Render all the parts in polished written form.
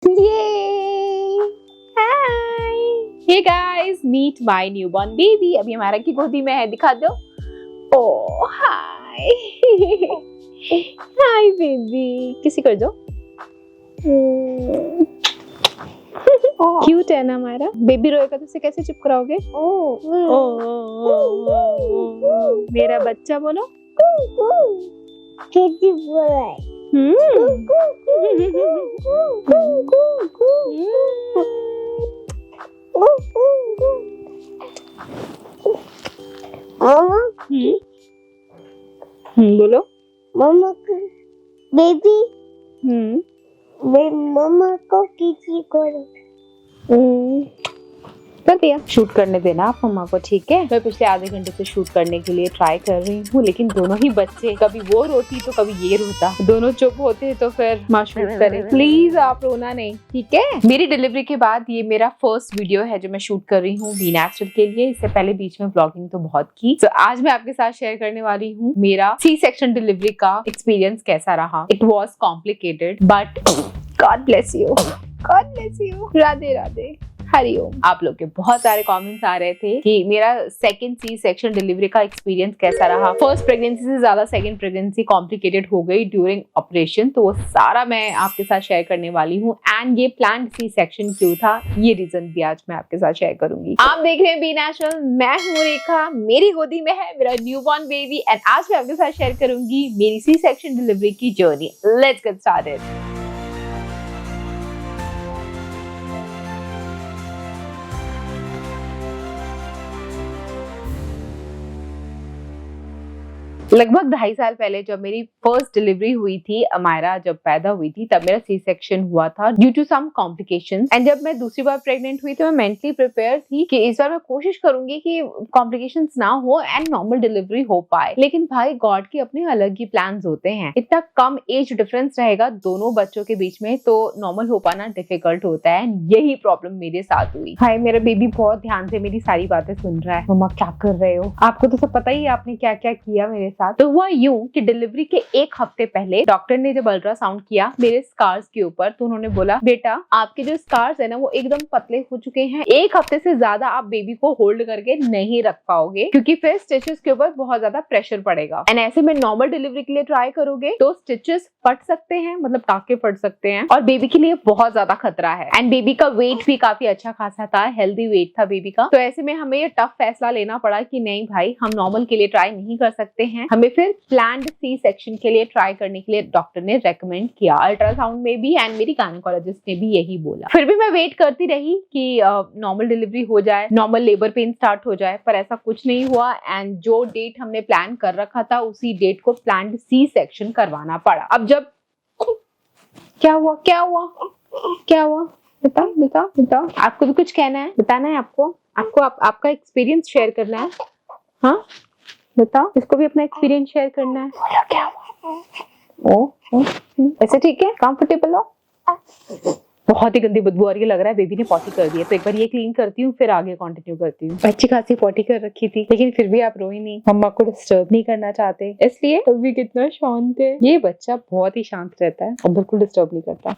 Yay! Hi! Hey guys, meet my newborn baby. अभी हमारा की गोदी में है, दिखा दो. Oh, hi! Hi baby. किसी कर दो. क्यूट है ना हमारा. बेबी रोएगा तो उसे कैसे चुप कराओगे? मेरा बच्चा बोलो. कैसे बोला है? बोलो. मम्मा को बेबी मम्मा को किसी करो. कर दिया. शूट करने देना आप मम्मा को, ठीक है? मैं पिछले आधे घंटे से शूट करने के लिए ट्राई कर रही हूँ, लेकिन दोनों ही बच्चे, कभी वो रोती तो कभी ये रोता. दोनों चुप होते तो फिर माँ शूट करे. प्लीज आप रोना नहीं, ठीक है? मेरी डिलीवरी के बाद ये मेरा फर्स्ट वीडियो है जो मैं शूट कर रही हूँ बी नेचुरल के लिए. इससे पहले बीच में व्लॉगिंग तो बहुत की. तो आज मैं आपके साथ शेयर करने वाली हूँ मेरा सी सेक्शन डिलीवरी का एक्सपीरियंस कैसा रहा. It was complicated but God bless you. God bless you. Radhe Radhe. Hariom. आप लोग के बहुत सारे कमेंट्स आ रहे थे कि मेरा सेकंड सी सेक्शन डिलीवरी का एक्सपीरियंस कैसा रहा. फर्स्ट प्रेगनेंसी से ज्यादा सेकंड प्रेगनेंसी कॉम्प्लिकेटेड हो गई ड्यूरिंग ऑपरेशन, तो वो सारा मैं आपके साथ शेयर करने वाली हूँ. एंड ये प्लान्ड सी सेक्शन क्यों था, ये रीजन भी आज मैं आपके साथ शेयर करूंगी. आप देख रहे हैं बी नेचुरल. मैं हूँ रेखा. मेरी गोदी में है मेरा न्यूबॉर्न बेबी एंड आज मैं आपके साथ शेयर करूंगी मेरी सी सेक्शन डिलीवरी की जर्नी. Let's get started. लगभग 2.5 साल पहले जब मेरी फर्स्ट डिलीवरी हुई थी, अमायरा जब पैदा हुई थी, तब मेरा सी सेक्शन हुआ था due to some complications. And जब मैं दूसरी बार प्रेग्नेंट हुई तो मैं मेंटली प्रिपेयर थी कि इस बार मैं कोशिश करूंगी कि कॉम्प्लिकेशंस ना हो एंड नॉर्मल डिलीवरी हो पाए. लेकिन भाई गॉड के अपने अलग ही प्लान्स होते हैं. इतना कम एज डिफरेंस रहेगा दोनों बच्चों के बीच में तो नॉर्मल हो पाना डिफिकल्ट होता है. यही प्रॉब्लम मेरे साथ हुई. भाई मेरा बेबी बहुत ध्यान से मेरी सारी बातें सुन रहा है. मम्मा क्या कर रहे हो? आपको तो सब पता ही है आपने क्या क्या किया मेरे साथ. तो हुआ यूं कि डिलीवरी के 1 हफ्ते पहले डॉक्टर ने जब अल्ट्रासाउंड किया मेरे स्कार्स के ऊपर, तो उन्होंने बोला बेटा आपके जो स्कार्स है ना वो एकदम पतले हो चुके हैं. 1 हफ्ते से ज्यादा आप बेबी को होल्ड करके नहीं रख पाओगे क्योंकि फिर स्टिचेस के ऊपर बहुत ज्यादा प्रेशर पड़ेगा. एंड ऐसे में नॉर्मल डिलीवरी के लिए ट्राई करोगे तो स्टिचेस फट सकते हैं, मतलब टाके फट सकते हैं और बेबी के लिए बहुत ज्यादा खतरा है. एंड बेबी का वेट भी काफी अच्छा खासा था, हेल्दी वेट था बेबी का. तो ऐसे में हमें ये टफ फैसला लेना पड़ा कि नहीं भाई हम नॉर्मल के लिए ट्राई नहीं कर सकते हैं. हमें फिर प्लान्ड सी सेक्शन के लिए ट्राई करने के लिए डॉक्टर ने रेकमेंड किया. अल्ट्रासाउंड में भी एंड मेरी गायनेकोलॉजिस्ट ने भी यही बोला. फिर भी मैं वेट करती रही कि नॉर्मल डिलीवरी हो जाए, नॉर्मल लेबर पेन स्टार्ट हो जाए, पर ऐसा कुछ नहीं हुआ. एंड जो डेट हमने प्लान कर रखा था उसी डेट को प्लान्ड सी सेक्शन करवाना पड़ा. अब जब क्या हुआ क्या हुआ क्या हुआ बताओ बताओ बताओ. आपको भी कुछ कहना है, बताना है आपको आपका एक्सपीरियंस शेयर करना है. हाँ बताओ, इसको भी अपना एक्सपीरियंस शेयर करना है. बोलो क्या हुआ? ओ ऐसे ठीक है? कंफर्टेबल हो? बहुत ही गंदी बदबू आ रही है, लग रहा है बेबी ने पॉटी कर दी है. तो एक बार ये क्लीन करती हूँ फिर आगे कंटिन्यू करती हूँ. अच्छी खासी पॉटी कर रखी थी लेकिन फिर भी आप रोई नहीं. मम्मा को डिस्टर्ब नहीं करना चाहते इसलिए. अभी कितना शांत है ये बच्चा, बहुत ही शांत रहता है और बिल्कुल डिस्टर्ब नहीं करता.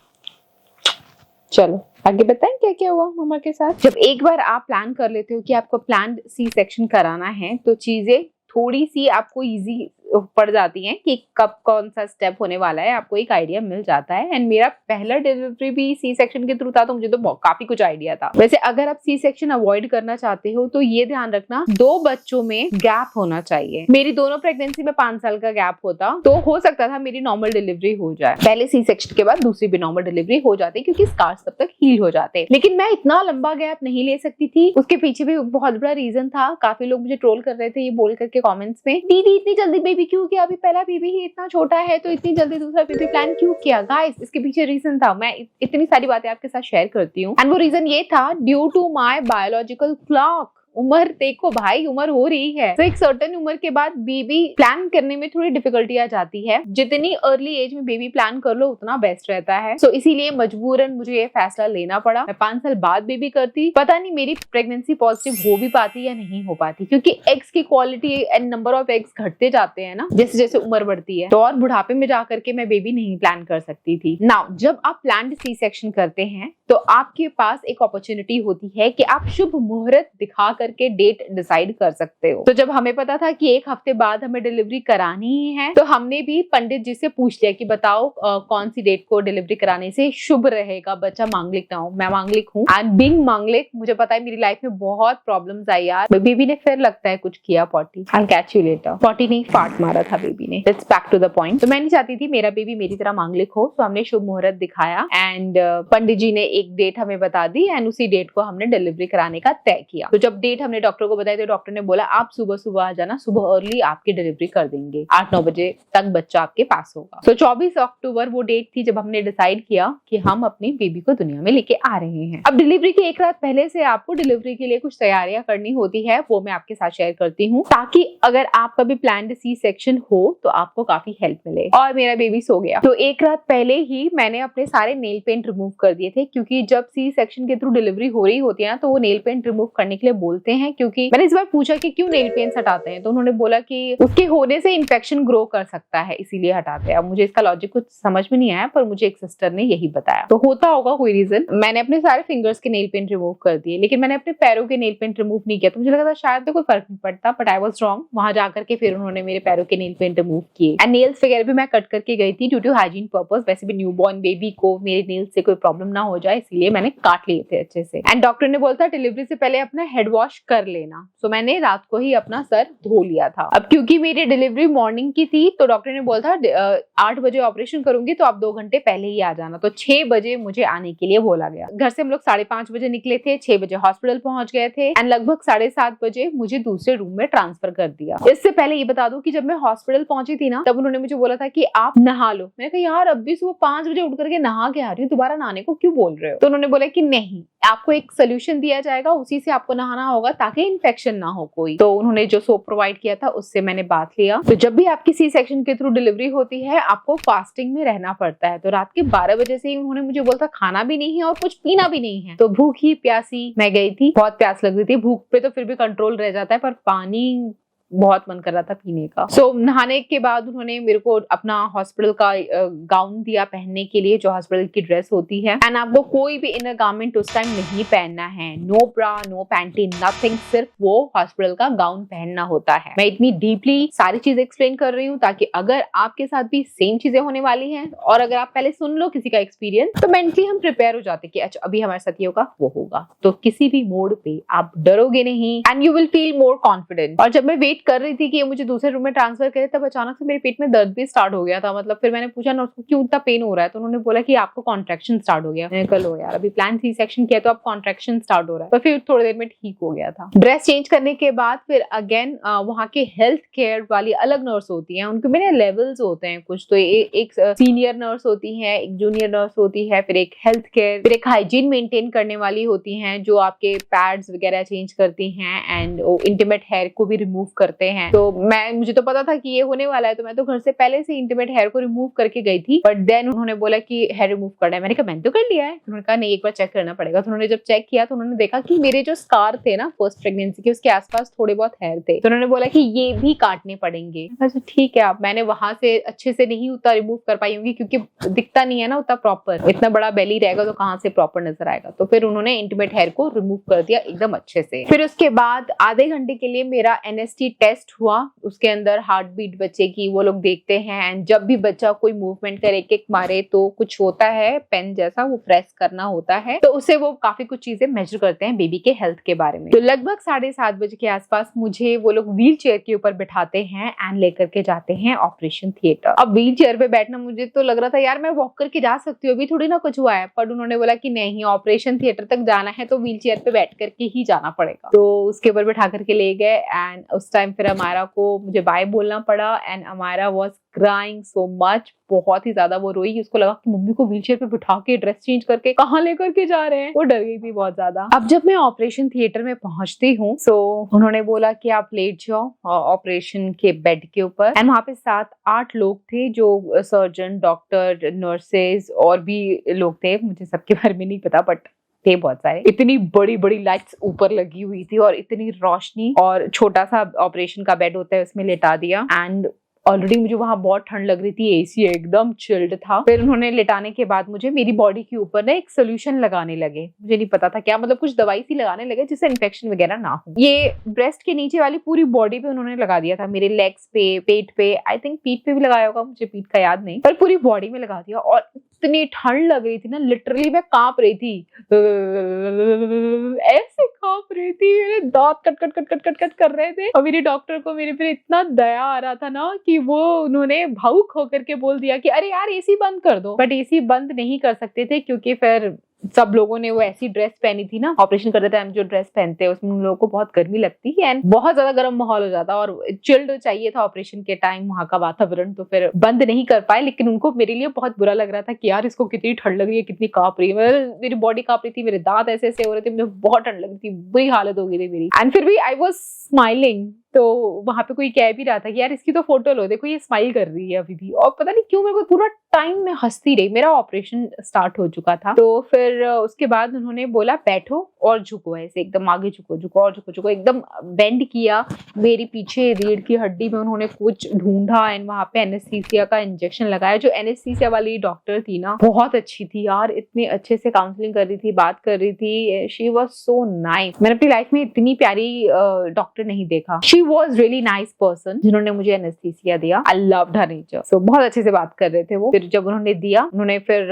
चलो आगे बताएं क्या क्या हुआ मम्मा के साथ. जब एक बार आप प्लान कर लेते हो कि आपको प्लान्ड सी सेक्शन कराना है तो चीजें थोड़ी सी आपको इजी पड़ जाती हैं कि कब कौन सा स्टेप होने वाला है, आपको एक आइडिया मिल जाता है. एंड मेरा पहला डिलीवरी भी सी सेक्शन के थ्रू था तो मुझे तो काफी कुछ आइडिया था. वैसे अगर आप सी सेक्शन अवॉइड करना चाहते हो तो ये ध्यान रखना 2 बच्चों में गैप होना चाहिए. मेरी दोनों प्रेगनेंसी में 5 साल का गैप होता तो हो सकता था मेरी नॉर्मल डिलीवरी हो जाए. पहले सी सेक्शन के बाद दूसरी भी नॉर्मल डिलीवरी हो जाती क्योंकि स्कार्स तब तक हील हो जाते. लेकिन मैं इतना लंबा गैप नहीं ले सकती थी. उसके पीछे भी बहुत बड़ा रीजन था. काफी लोग मुझे ट्रोल कर रहे थे ये बोल करके कॉमेंट्स में, दीदी इतनी जल्दी बेबी क्यों किया? अभी पहला बेबी ही इतना छोटा है तो इतनी जल्दी दूसरा बेबी प्लान क्यों किया? गाइस इसके पीछे रीजन था. मैं इतनी सारी बातें आपके साथ शेयर करती हूँ. एंड वो रीजन ये था due to my biological clock. उम्र देखो भाई, उम्र हो रही है, तो एक सर्टेन उम्र के बाद बेबी प्लान करने में थोड़ी डिफिकल्टी आ जाती है। जितनी अर्ली एज में बेबी प्लान कर लो उतना बेस्ट रहता है। सो इसीलिए मजबूरन मुझे ये फैसला लेना पड़ा। मैं 5 साल बाद बेबी करती, पता नहीं मेरी प्रेगनेंसी पॉजिटिव हो भी पाती या नहीं हो पाती, क्योंकि एग्स की quality and number of eggs घटते जाते हैं ना जैसे जैसे उम्र बढ़ती है। तो और बुढ़ापे में जाकर के मैं बेबी नहीं प्लान कर सकती थी। नाउ जब आप प्लान्ड सी सेक्शन करते हैं तो आपके पास एक अपॉर्चुनिटी होती है कि आप शुभ मुहूर्त दिखा करके डेट डिसाइड कर सकते हो। तो जब हमें पता था कि 1 हफ्ते बाद हमें डिलीवरी करानी ही है, तो हमने भी पंडित जी से पूछ लिया कि बताओ कौन सी डेट को डिलीवरी कराने से शुभ रहेगा, बच्चा मांगलिक ना हो। मैं मांगलिक हूँ एंड बीइंग मांगलिक मुझे पता है मेरी लाइफ में बहुत प्रॉब्लम्स आई यार। बेबी ने फिर लगता है कुछ किया potty, I catch you later. Potty नहीं, फाट मारा था बेबी ने। Let's back to the point. तो मैं नहीं चाहती थी मेरा बेबी मेरी तरह मांगलिक हो, तो हमने शुभ मुहूर्त दिखाया एंड पंडित जी ने एक डेट हमें बता दी एंड उसी डेट को हमने डिलीवरी कराने का तय किया। तो जब डेट हमने डॉक्टर को बताई तो डॉक्टर ने बोला आप सुबह सुबह आ जाना, सुबह अर्ली आपकी डिलीवरी कर देंगे, 8-9 बजे तक बच्चा आपके पास होगा। तो 24 अक्टूबर वो डेट थी जब हमने डिसाइड किया कि हम अपने बेबी को दुनिया में लेके आ रहे हैं। अब डिलीवरी की एक रात पहले से आपको डिलीवरी के लिए कुछ तैयारियां करनी होती है, वो मैं आपके साथ शेयर करती हूँ, ताकि अगर आपका भी प्लान्ड सी सेक्शन हो तो आपको काफी हेल्प मिले। और मेरा बेबी सो गया, तो एक रात पहले ही मैंने अपने सारे नेल पेंट रिमूव कर दिए थे, क्योंकि जब सी सेक्शन के थ्रू डिलीवरी हो रही होती है ना तो वो नेल पेंट रिमूव करने के लिए बोलते हैं। क्योंकि मैंने इस बार पूछा कि क्यों नेल पेंट हटाते हैं, तो उन्होंने बोला कि उसके होने से इन्फेक्शन ग्रो कर सकता है, इसीलिए हटाते हैं। अब मुझे इसका लॉजिक कुछ समझ में नहीं आया, पर मुझे एक सिस्टर ने यही बताया, तो होता होगा कोई रीजन। मैंने अपने सारे फिंगर्स के नेल पेंट रिमूव कर दिए, लेकिन मैंने अपने पैरों के नेल पेंट रिमूव नहीं किया। तो मुझे लगा था शायद तो कोई फर्क नहीं पड़ता, बट आई वाज रॉन्ग। वहां जाकर के फिर उन्होंने मेरे पैरों के नेल पेंट रिमूव किए एंड नेल्स वगैरह भी मैं कट करके गई थी ड्यू टू हाइजीन पर्पस। वैसे भी न्यूबॉर्न बेबी को मेरे नेल्स से कोई प्रॉब्लम ना हो जाए, इसलिए मैंने काट लिए थे अच्छे से। एंड डॉक्टर ने बोला था डिलीवरी से पहले अपना हेड वॉश कर लेना, तो मैंने रात को ही अपना सर धो लिया था। अब क्योंकि मेरी डिलीवरी मॉर्निंग की थी तो डॉक्टर ने बोला था 8 बजे ऑपरेशन करूंगी तो आप 2 घंटे पहले ही आ जाना। तो 6 बजे मुझे आने के लिए बोला गया। घर से हम लोग 5:30 बजे निकले थे, 6 बजे हॉस्पिटल पहुंच गए थे एंड लगभग 7:30 बजे मुझे दूसरे रूम में ट्रांसफर कर दिया। इससे पहले ये बता दूं कि जब मैं हॉस्पिटल पहुंची थी ना, तब उन्होंने मुझे बोला था कि आप नहा लो। मैंने कहा यार अब भी सुबह 5 बजे उठ करके नहा के आ रही हूँ, दोबारा नहाने को क्यों बोल रहे हो? तो उन्होंने बोला कि नहीं, आपको एक सोल्यूशन दिया जाएगा, उसी से आपको नहाना होगा ताकि इन्फेक्शन ना हो कोई। तो उन्होंने जो सोप प्रोवाइड किया था उससे मैंने बात लिया। तो जब भी आपकी सी सेक्शन के थ्रू डिलीवरी होती है आपको फास्टिंग में रहना पड़ता है। तो रात के 12 बजे से ही उन्होंने मुझे बोला था खाना भी नहीं है और कुछ पीना भी नहीं है। तो भूखी प्यासी मैं गई थी, बहुत प्यास लग रही थी। भूख पे तो फिर भी कंट्रोल रह जाता है, पर पानी बहुत मन कर रहा था पीने का। सो नहाने के बाद उन्होंने मेरे को अपना हॉस्पिटल का गाउन दिया पहनने के लिए, जो हॉस्पिटल की ड्रेस होती है। एंड आपको कोई भी इनर गारमेंट उस टाइम नहीं पहनना है, नो ब्रा नो पैंटी नथिंग, सिर्फ वो हॉस्पिटल का गाउन पहनना होता है। मैं इतनी डीपली सारी चीजें एक्सप्लेन कर रही हूँ ताकि अगर आपके साथ भी सेम चीजें होने वाली हैं और अगर आप पहले सुन लो किसी का एक्सपीरियंस, तो मेंटली हम प्रिपेयर हो जाते कि अच्छा अभी हमारे साथ ये होगा वो होगा। तो किसी भी मोड पे आप डरोगे नहीं and you will feel more confident. और जब मैं वेट कर रही थी कि ये मुझे दूसरे रूम में ट्रांसफर करे, तब अचानक से मेरे पेट में दर्द भी स्टार्ट हो गया था। मतलब फिर मैंने पूछा नर्स को क्यों इतना पेन हो रहा है, तो उन्होंने बोला कि आपको कॉन्ट्रैक्शन स्टार्ट हो गया। मैंने कहा लो यार, अभी प्लान सी सेक्शन किया तो अब कॉन्ट्रैक्शन स्टार्ट हो रहा है। पर फिर थोड़ी देर में ठीक हो गया था। ड्रेस चेंज करने के बाद फिर अगेन वहाँ के हेल्थ केयर वाली अलग नर्स होती है, उनके मेरे लेवल्स होते हैं कुछ। तो एक सीनियर नर्स होती है, एक जूनियर नर्स होती है, फिर एक हेल्थ केयर, फिर एक हाइजीन मेंटेन करने वाली होती हैं जो आपके पैड्स वगैरह चेंज करती हैं एंड इंटीमेट हेयर को भी रिमूव करते हैं। तो मुझे तो पता था कि ये होने वाला है, तो मैं तो घर से पहले से इंटीमेट हेयर को रिमूव करके गई थी। बट देन उन्होंने बोला कि हेयर रिमूव करना है। मैंने कहा मैंने तो कर लिया है। उन्होंने कहा नहीं, एक बार चेक करना पड़ेगा। तो उन्होंने जब चेक किया तो उन्होंने देखा कि मेरे जो स्कार थे ना फर्स्ट प्रेगनेंसी के, उसके आसपास थोड़े बहुत हेयर थे। तो उन्होंने बोला कि ये भी काटने पड़ेंगे। अच्छा ठीक है। अब मैंने वहां से अच्छे से नहीं उतना रिमूव कर पाई होंगी क्योंकि दिखता नहीं है ना उतना प्रॉपर, इतना बड़ा बेली रहेगा तो कहाँ से प्रॉपर नजर आएगा। तो फिर उन्होंने इंटीमेट हेयर को रिमूव कर दिया एकदम अच्छे से। फिर उसके बाद आधे घंटे के लिए मेरा NST टेस्ट हुआ। उसके अंदर हार्ट बीट बच्चे की वो लोग देखते हैं एंड जब भी बच्चा कोई मूवमेंट करे, किक मारे, तो कुछ होता है पेन जैसा, वो प्रेस करना होता है। तो उससे वो काफी कुछ चीजें मेजर करते हैं बेबी के हेल्थ के बारे में। तो लगभग 7:30 बजे के आसपास मुझे वो लोग व्हील चेयर के ऊपर बिठाते हैं एंड लेकर के जाते हैं ऑपरेशन थिएटर। अब व्हील चेयर पे बैठना, मुझे तो लग रहा था यार मैं वॉक करके जा सकती हूँ, अभी थोड़ी ना कुछ हुआ है। पर उन्होंने बोला कि नहीं, ऑपरेशन थिएटर तक जाना है तो व्हील चेयर पे बैठ करके ही जाना पड़ेगा। तो उसके ऊपर बिठा करके ले गए एंड उस टाइम टाइम फिर अमायरा को मुझे बाय बोलना पड़ा and Amaira was crying so much, बहुत ही ज्यादा वो रोई। उसको लगा कि मम्मी को व्हीलचेयर पे बिठा के ड्रेस चेंज करके कहाँ लेकर के जा रहे हैं, वो डर गई थी बहुत ज्यादा। अब जब मैं ऑपरेशन थिएटर में पहुंचती हूँ सो उन्होंने बोला कि आप लेट जाओ ऑपरेशन के बेड के ऊपर एंड वहाँ पे 7-8 लोग थे जो सर्जन, डॉक्टर, नर्सेज और भी लोग थे, मुझे सबके बारे में नहीं पता बट थे बहुत सारे। इतनी बड़ी बड़ी लाइट्स ऊपर लगी हुई थी और इतनी रोशनी, और छोटा सा ऑपरेशन का बेड होता है उसमें लेटा दिया एंड ऑलरेडी मुझे वहां बहुत ठंड लग रही थी, एसी एकदम चिल्ड था। फिर उन्होंने लेटाने के बाद मुझे मेरी बॉडी के ऊपर ना एक सोल्यूशन लगाने लगे, मुझे नहीं पता था क्या, मतलब कुछ दवाई सी लगाने लगे जिससे इन्फेक्शन वगैरह ना हो। ये ब्रेस्ट के नीचे वाली पूरी बॉडी पे उन्होंने लगा दिया था, मेरे लेग्स पे, पेट पे, आई थिंक पीठ पे भी लगाया होगा, मुझे पीठ का याद नहीं, पर पूरी बॉडी में लगा दिया। और इतनी ठंड लग रही थी ना, लिटरली मैं कांप रही थी, ऐसे कांप रही थी, मेरे दांत cut cut cut cut cut cut कर रहे थे। और मेरी डॉक्टर को मेरे पे इतना दया आ रहा था ना कि वो उन्होंने भावुक होकर के बोल दिया कि अरे यार एसी बंद कर दो, बट एसी बंद नहीं कर सकते थे क्योंकि फिर सब लोगों ने वो ऐसी ड्रेस पहनी थी ना, ऑपरेशन करते टाइम जो ड्रेस पहनते हैं उसमें उन लोगों को बहुत गर्मी लगती है एंड बहुत ज्यादा गर्म माहौल हो जाता और चिल्ड चाहिए था ऑपरेशन के टाइम वहां का वातावरण, तो फिर बंद नहीं कर पाए। लेकिन उनको मेरे लिए बहुत बुरा लग रहा था कि यार इसको कितनी ठंड लग रही है, कितनी कांप रही है, मेरी बॉडी कांप रही थी, मेरे दांत ऐसे ऐसे हो रहे थे, मुझे बहुत ठंड लग रही थी, बुरी हालत हो गई थी मेरी। एंड फिर भी आई वॉज स्माइलिंग, तो वहां पे कोई कह भी रहा था कि यार इसकी तो फोटो लो, देखो ये स्माइल कर रही है अभी भी। और पता नहीं क्यों मेरे को पूरा टाइम में हंसती रही। मेरा ऑपरेशन स्टार्ट हो चुका था, तो फिर उसके बाद उन्होंने बोला बैठो और झुको, ऐसे एकदम आगे झुको, झुको और झुको, झुको, एकदम बेंड किया। मेरी पीछे रीढ़ की हड्डी में उन्होंने कुछ ढूंढा एंड वहां पे एनेस्थीसिया का इंजेक्शन लगाया। जो एनेस्थीसिया वाली डॉक्टर थी ना, बहुत अच्छी थी यार, इतने अच्छे से काउंसलिंग कर रही थी, बात कर रही थी, शी वाज सो नाइस। मैंने अपनी लाइफ में इतनी प्यारी डॉक्टर नहीं देखा। She was really nice person जिन्होंने मुझे एनेस्थीसिया दिया। I loved her nature. सो बहुत अच्छे से बात कर रहे थे वो। फिर जब उन्होंने दिया, उन्होंने फिर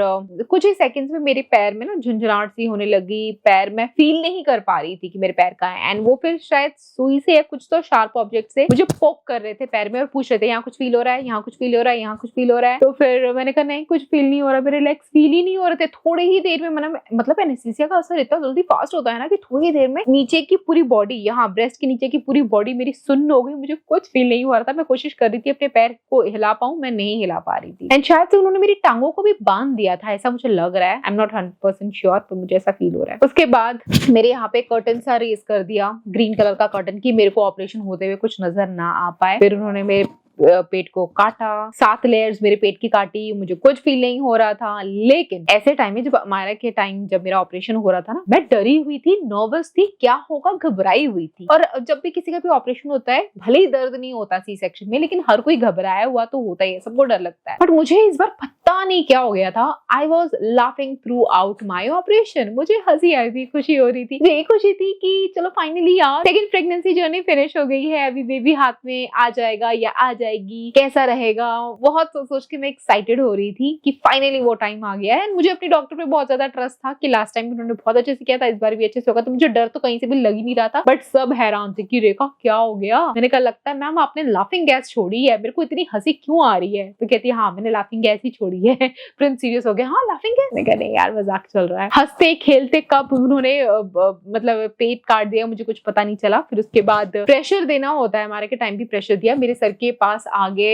कुछ ही सेकंड्स में मेरे पैर में ना झुंझुनाहट सी होने लगी, पैर मैं फील नहीं कर पा रही थी कि मेरे पैर कहाँ है। एंड वो फिर शायद सुई से या कुछ तो शार्प ऑब्जेक्ट से मुझे पोक कर रहे थे पैर में और पूछ रहे थे यहाँ कुछ फील हो रहा है, यहाँ कुछ फील हो रहा है, यहाँ कुछ फील हो रहा है। तो फिर मैंने कहा नहीं कुछ फील नहीं हो रहा, मेरे लेग्स फील ही नहीं हो रहे थे। थोड़ी ही देर में मतलब एनेस्थीसिया का असर इतना जल्दी फास्ट होता है ना कि थोड़ी देर में नीचे की पूरी बॉडी, यहाँ ब्रेस्ट के नीचे की पूरी बॉडी मेरी सुन्न हो गई, मुझे कुछ फील नहीं हो रहा था। मैं कोशिश कर रही थी अपने पैर को हिला पाऊं, मैं नहीं हिला पा रही थी। एंड शायद से उन्होंने मेरी टांगों को भी बांध दिया था, ऐसा मुझे लग रहा है। आई एम नॉट 100% श्योर, पर मुझे ऐसा फील हो रहा है। उसके बाद मेरे यहाँ पे कर्टन सा रेस कर दिया, ग्रीन कलर का कर्टन, की मेरे को ऑपरेशन होते हुए कुछ नजर ना आ पाए। फिर उन्होंने मेरे पेट को काटा, 7 लेयर्स मेरे पेट की काटी, मुझे कुछ फील नहीं हो रहा था। लेकिन ऐसे टाइम में, जब अमायरा के टाइम जब मेरा ऑपरेशन हो रहा था ना, मैं डरी हुई थी, नर्वस थी, क्या होगा, घबराई हुई थी। और जब भी किसी का भी ऑपरेशन होता है, भले ही दर्द नहीं होता सी सेक्शन में, लेकिन हर कोई घबराया हुआ तो होता ही है, सबको डर लगता है। बट मुझे इस बार पता नहीं क्या हो गया था, I was laughing through out my operation. मुझे हंसी आई थी, खुशी हो रही थी। ये खुशी थी कि चलो फाइनली यार सेकंड प्रेगनेंसी जर्नी फिनिश हो गई है, अभी बेबी हाथ में आ जाएगा या आ जाएगी, कैसा रहेगा, बहुत सोच के मैं एक्साइटेड हो रही थी कि फाइनली वो टाइम आ गया है। एंड मुझे अपनी डॉक्टर पे बहुत ज्यादा ट्रस्ट था कि लास्ट टाइम उन्होंने बहुत अच्छे से किया था, इस बार भी अच्छे से होगा, तो मुझे डर तो कहीं से भी लग ही नहीं रहा था। बट सब हैरान थे कि रेखा क्या हो गया। मैंने कहा लगता है मैम आपने लाफिंग गैस छोड़ी है, मेरे को इतनी हंसी क्यों आ रही है। तो कहती है हाँ मैंने लाफिंग गैस ही छोड़ी है। प्रिंस सीरियस हो गया, हाँ लाफिंग गैस। मैंने कहा नहीं यार मजाक चल रहा है। हंसते खेलते कब उन्होंने मतलब पेट काट दिया, मुझे कुछ पता नहीं चला। फिर उसके बाद प्रेशर देना होता है, हमारे के टाइम भी प्रेशर दिया। मेरे सर के पास आगे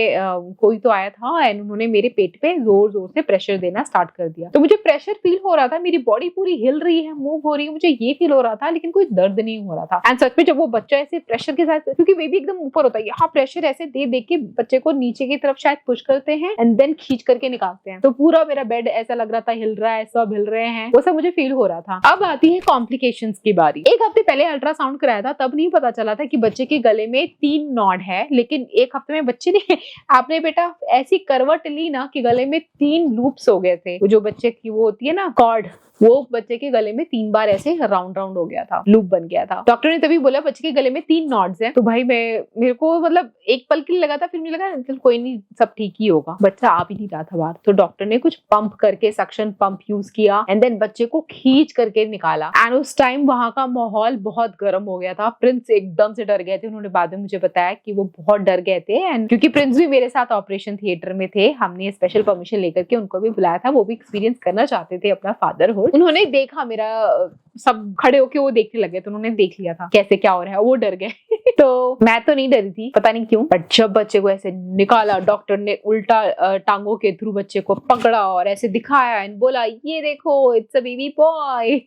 कोई तो आया था एंड उन्होंने मेरे पेट पे जोर जोर से प्रेशर देना स्टार्ट कर दिया। तो मुझे प्रेशर फील हो रहा था, मेरी बॉडी पूरी हिल रही है, मूव हो रही है, मुझे ये फील हो रहा था, लेकिन कोई दर्द नहीं हो रहा था। एंड सच में जब वो बच्चा ऐसे प्रेशर के साथ, क्योंकि बेबी एकदम ऊपर होता है, यहाँ प्रेशर ऐसे दे दे के बच्चे को नीचे की तरफ शायद पुश करते हैं एंड देन खींच करके निकालते हैं। तो पूरा मेरा बेड ऐसा लग रहा था हिल रहा है, सब हिल रहे हैं, वो सब मुझे फील हो रहा था। अब आती है कॉम्प्लिकेशंस की बारी। 1 हफ्ते पहले अल्ट्रासाउंड कराया था, तब नहीं पता चला था कि बच्चे के गले में 3 नॉड है। लेकिन 1 हफ्ते में बच्चे ने आपने बेटा ऐसी करवट ली ना कि गले में 3 लूप्स हो गए थे। जो बच्चे की वो होती है ना कॉर्ड, वो बच्चे के गले में 3 बार ऐसे राउंड राउंड हो गया था, लूप बन गया था। डॉक्टर ने तभी बोला बच्चे के गले में 3 नॉड्स हैं। तो भाई मेरे को मतलब एक पल के लिए लगा था, फिर मुझे लगा कोई नहीं सब ठीक ही होगा, बच्चा आ भी नहीं रहा था बाहर। तो डॉक्टर ने कुछ पंप करके, सक्शन पंप यूज किया एंड देन बच्चे को खींच करके निकाला। एंड उस टाइम वहां का माहौल बहुत गर्म हो गया था। प्रिंस एकदम से डर गए थे, उन्होंने बाद में मुझे बताया कि वो बहुत डर गए थे। एंड क्योंकि प्रिंस भी मेरे साथ ऑपरेशन थिएटर में थे, हमने स्पेशल परमिशन लेकर के उनको भी बुलाया था, वो भी एक्सपीरियंस करना चाहते थे अपना फादरहुड। उन्होंने देखा मेरा, सब खड़े होके वो देखने लगे, तो उन्होंने देख लिया था कैसे क्या हो रहा है, वो डर गए। तो मैं तो नहीं डरी थी, पता नहीं क्यों, बट जब बच्चे को ऐसे निकाला, डॉक्टर ने उल्टा टांगों के थ्रू बच्चे को पकड़ा और ऐसे दिखाया एंड बोला ये देखो it's a baby boy.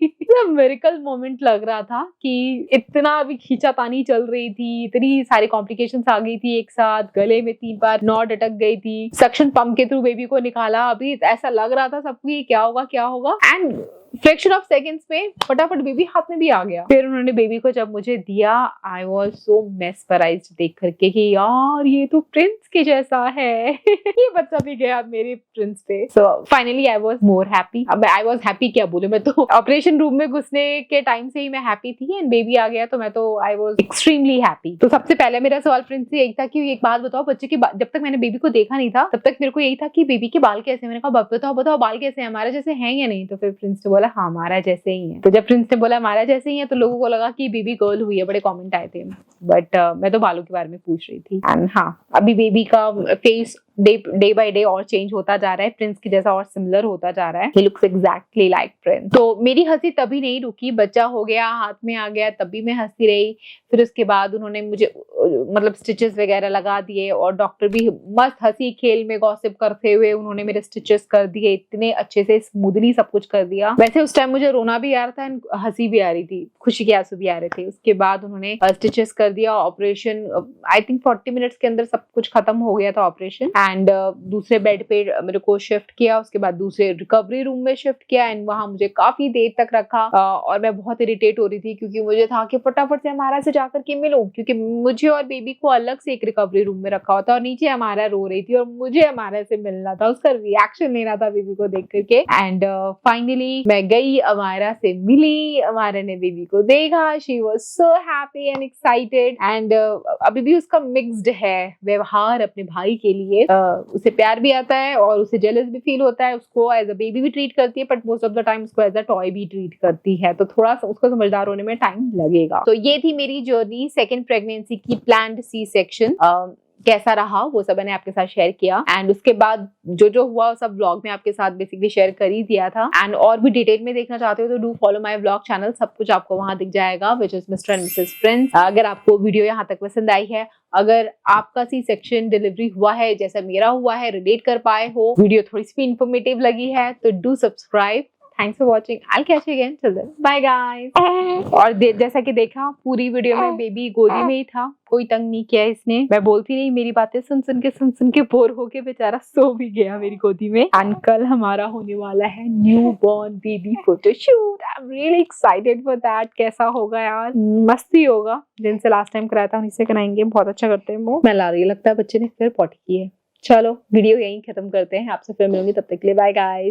Miracle moment लग रहा था कि इतना अभी खींचातानी चल रही थी, इतनी सारी कॉम्प्लिकेशंस आ गई थी एक साथ, गले में 3 बार नॉट अटक गई थी, सक्शन पंप के थ्रू बेबी को निकाला, अभी ऐसा लग रहा था सबको क्या होगा एंड फ्रैक्शन ऑफ सेकंड्स में फटाफट बेबी हाथ में भी आ गया। फिर उन्होंने बेबी को जब मुझे दिया, आई वॉज सो मेस्मराइज्ड देख करके कि यार ये तो प्रिंस के जैसा है। ये बच्चा भी गया मेरे प्रिंस पे। So finally I was more happy. अब आई वॉज हैप्पी क्या बोलूं, मैं तो ऑपरेशन रूम में घुसने के टाइम से ही मैं हैप्पी थी एंड बेबी आ गया तो मैं तो आई वॉज एक्सट्रीमली हैप्पी। तो सबसे पहले मेरा सवाल प्रिंस से यही था कि एक बात बताओ, बच्चे के जब तक मैंने बेबी को देखा नहीं था तब तक मेरे को यही था कि बेबी के बाल कैसे, मैंने कहा बताओ बाल कैसे हैं, हमारे जैसे हैं या नहीं। तो फिर प्रिंस ने बोला हाँ हमारा जैसे ही है। तो जब प्रिंस ने बोला हमारा जैसे ही है तो लोगों को लगा कि बेबी गर्ल हुई है, बड़े कमेंट आए थे, बट मैं तो बालों के बारे में पूछ रही थी। एंड हाँ, अभी बेबी का फेस डे बाय डे और चेंज होता जा रहा है, प्रिंस की जैसा और सिमिलर होता जा रहा है। He looks exactly like Prince. तो मेरी हंसी तभी नहीं रुकी, बच्चा हो गया, हाथ में आ गया, तभी मैं हंसती रही। फिर उसके बाद उन्होंने मुझे मतलब स्टिचेस वगैरह लगा दिए और डॉक्टर भी मस्त हंसी खेल में गॉसिप करते हुए उन्होंने मेरे स्टिचेस कर दिए, इतने अच्छे से स्मूथली सब कुछ कर दिया। वैसे उस टाइम मुझे रोना भी आ रहा था एंड हंसी भी आ रही थी, खुशी के आंसू भी आ रहे थे। उसके बाद उन्होंने स्टिचेस कर दिया, ऑपरेशन आई थिंक 40 मिनट्स के अंदर सब कुछ खत्म हो गया था ऑपरेशन। एंड दूसरे बेड पे मेरे को शिफ्ट किया, उसके बाद दूसरे रिकवरी रूम में शिफ्ट किया एंड वहां मुझे काफी देर तक रखा और मैं बहुत इरिटेट हो रही थी क्योंकि मुझे था कि फटाफट से हमारा से जाकर के मिलूं, क्योंकि मुझे और बेबी को अलग से एक रिकवरी रूम में रखा हुआ था और नीचे हमारा रो रही थी और मुझे हमारा से मिलना था, उसका रिएक्शन लेना था बेबी को देख करके। एंड फाइनली मैं गई, अमायरा से मिली, अमायरा ने बेबी को देखा, she was so happy and excited. And अभी भी उसका मिक्स्ड है व्यवहार अपने भाई के लिए, उसे प्यार भी आता है और उसे जेलस भी फील होता है, उसको एज अ बेबी भी ट्रीट करती है but most of the time उसको एज अ टॉय भी ट्रीट करती है, तो थोड़ा सा उसको समझदार होने में टाइम लगेगा। तो ये थी मेरी जर्नी सेकंड प्रेगनेंसी की, प्लान्ड सी सेक्शन। कैसा रहा वो सब मैंने आपके साथ शेयर किया एंड उसके बाद जो हुआ सब व्लॉग में आपके साथ बेसिकली शेयर कर ही दिया था। एंड और भी डिटेल में देखना चाहते हो तो do follow my vlog channel, सब कुछ आपको वहां दिख जाएगा, which is mister and Mrs Prince. अगर आपको वीडियो यहाँ तक पसंद आई है, अगर आपका सी सेक्शन डिलीवरी हुआ है जैसा मेरा हुआ है, रिलेट कर पाए हो, वीडियो थोड़ी सी इन्फॉर्मेटिव लगी है तो do subscribe. Thanks for watching, I catch you again, till then bye guys. और जैसा कि देखा पूरी वीडियो में बेबी गोदी में ही था, कोई तंग नहीं किया इसने, मैं बोलती नहीं, मेरी बातें सुन के बोर होके बेचारा सो भी गया मेरी गोदी में। एंड कल हमारा होने वाला है new born baby photoshoot, I am really excited for that. कैसा होगा यार, मस्ती होगा, जिनसे लास्ट टाइम कराया था उन्हीं से कराएंगे, बहुत अच्छा करते हैं वो। मैं ला रही लगता है बच्चे ने फिर पॉटी की है। चलो वीडियो यहीं खत्म करते हैं, आपसे फिर मिलूंगी, तब तक के लिए बाय गाइस।